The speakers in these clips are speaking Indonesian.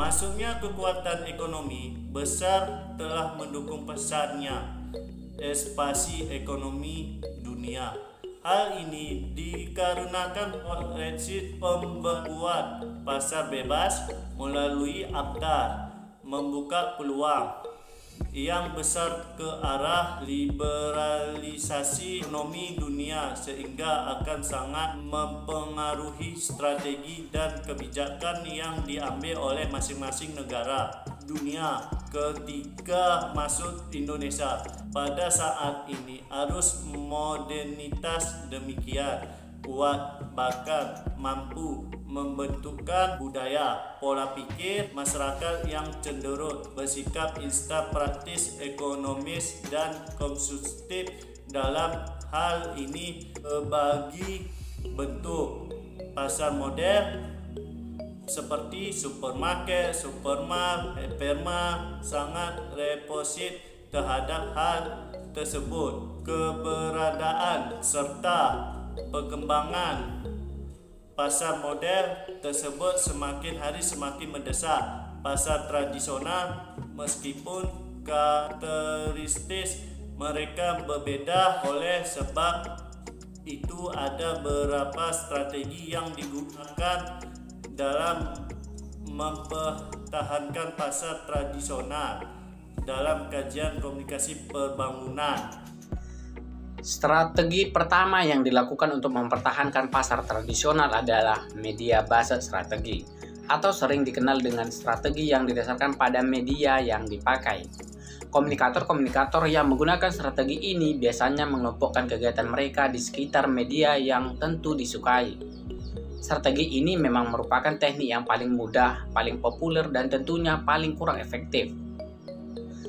Masuknya kekuatan ekonomi besar telah mendukung besarnya ekspansi ekonomi dunia. Hal ini dikarenakan Brexit membuat pasar bebas melalui AFTA membuka peluang yang besar ke arah liberalisasi ekonomi dunia, sehingga akan sangat mempengaruhi strategi dan kebijakan yang diambil oleh masing-masing negara dunia ketika masuk Indonesia. Pada saat ini arus modernitas demikian kuat, bahkan mampu membentukkan budaya pola pikir masyarakat yang cenderung bersikap instan, praktis, ekonomis, dan konsumtif. Dalam hal ini bagi bentuk pasar modern seperti supermarket, supermart, hypermart sangat reposit terhadap hal tersebut. Keberadaan serta perkembangan pasar modern tersebut semakin hari semakin mendesak pasar tradisional, meskipun karakteristik mereka berbeda. Oleh sebab itu ada beberapa strategi yang digunakan dalam mempertahankan pasar tradisional dalam kajian komunikasi pembangunan. Strategi pertama yang dilakukan untuk mempertahankan pasar tradisional adalah media base strategi, atau sering dikenal dengan strategi yang didasarkan pada media yang dipakai. Komunikator-komunikator yang menggunakan strategi ini biasanya mengelompokkan kegiatan mereka di sekitar media yang tentu disukai. Strategi ini memang merupakan teknik yang paling mudah, paling populer, dan tentunya paling kurang efektif.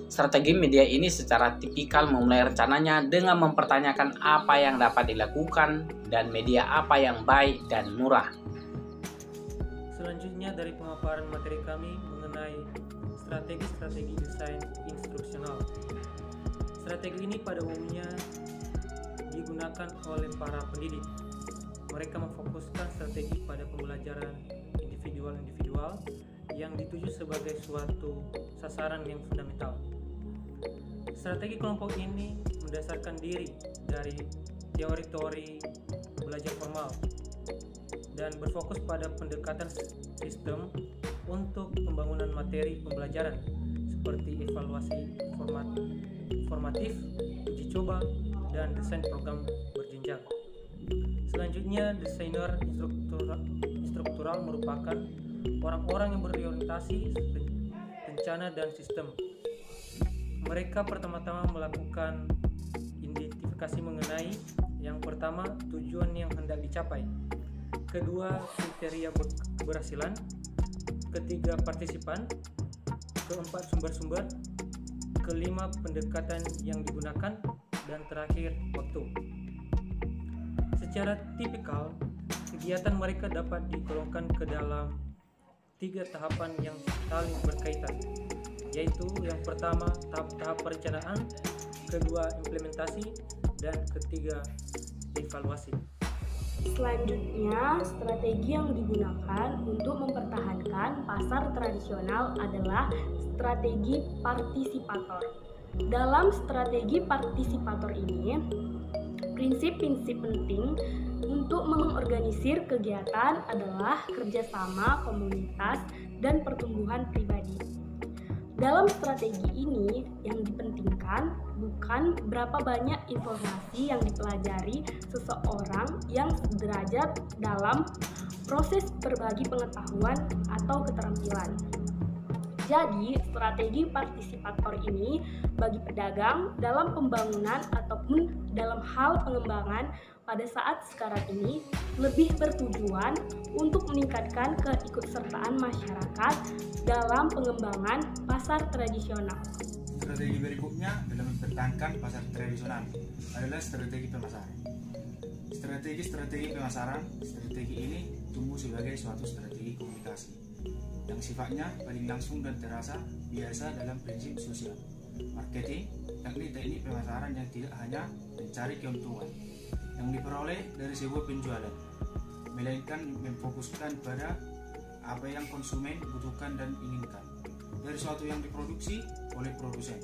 Strategi media ini secara tipikal memulai rencananya dengan mempertanyakan apa yang dapat dilakukan dan media apa yang baik dan murah. Selanjutnya dari pemaparan materi kami mengenai strategi-strategi desain instruksional. Strategi ini pada umumnya digunakan oleh para pendidik. Mereka memfokuskan strategi pada pembelajaran individual-individual yang dituju sebagai suatu sasaran yang fundamental. Strategi kelompok ini mendasarkan diri dari teori-teori belajar formal dan berfokus pada pendekatan sistem untuk pembangunan materi pembelajaran seperti evaluasi formatif, uji coba, dan desain program berjenjang. Selanjutnya, desainer instruktural merupakan orang-orang yang berorientasi rencana dan sistem. Mereka pertama-tama melakukan identifikasi mengenai yang pertama, tujuan yang hendak dicapai, kedua, kriteria keberhasilan, ketiga, partisipan, keempat, sumber-sumber, kelima, pendekatan yang digunakan, dan terakhir, waktu. Secara tipikal, kegiatan mereka dapat digolongkan ke dalam 3 tahapan yang saling berkaitan, yaitu yang pertama tahap perencanaan, kedua implementasi, dan ketiga evaluasi. Selanjutnya, strategi yang digunakan untuk mempertahankan pasar tradisional adalah strategi partisipator. Dalam strategi partisipator ini, prinsip-prinsip penting untuk mengorganisir kegiatan adalah kerjasama komunitas dan pertumbuhan pribadi. Dalam strategi ini, yang dipentingkan bukan berapa banyak informasi yang dipelajari seseorang yang sederajat dalam proses berbagi pengetahuan atau keterampilan. Jadi, strategi partisipator ini bagi pedagang dalam pembangunan ataupun dalam hal pengembangan pada saat sekarang ini lebih bertujuan untuk meningkatkan keikutsertaan masyarakat dalam pengembangan pasar tradisional. Strategi berikutnya dalam mempertahankan pasar tradisional adalah strategi pemasaran. Strategi pemasaran, strategi ini tumbuh sebagai suatu strategi komunikasi yang sifatnya paling langsung dan terasa biasa dalam prinsip sosial marketing, yakni teknik pemasaran yang tidak hanya mencari keuntungan yang diperoleh dari sebuah penjualan, melainkan memfokuskan pada apa yang konsumen butuhkan dan inginkan dari suatu yang diproduksi oleh produsen.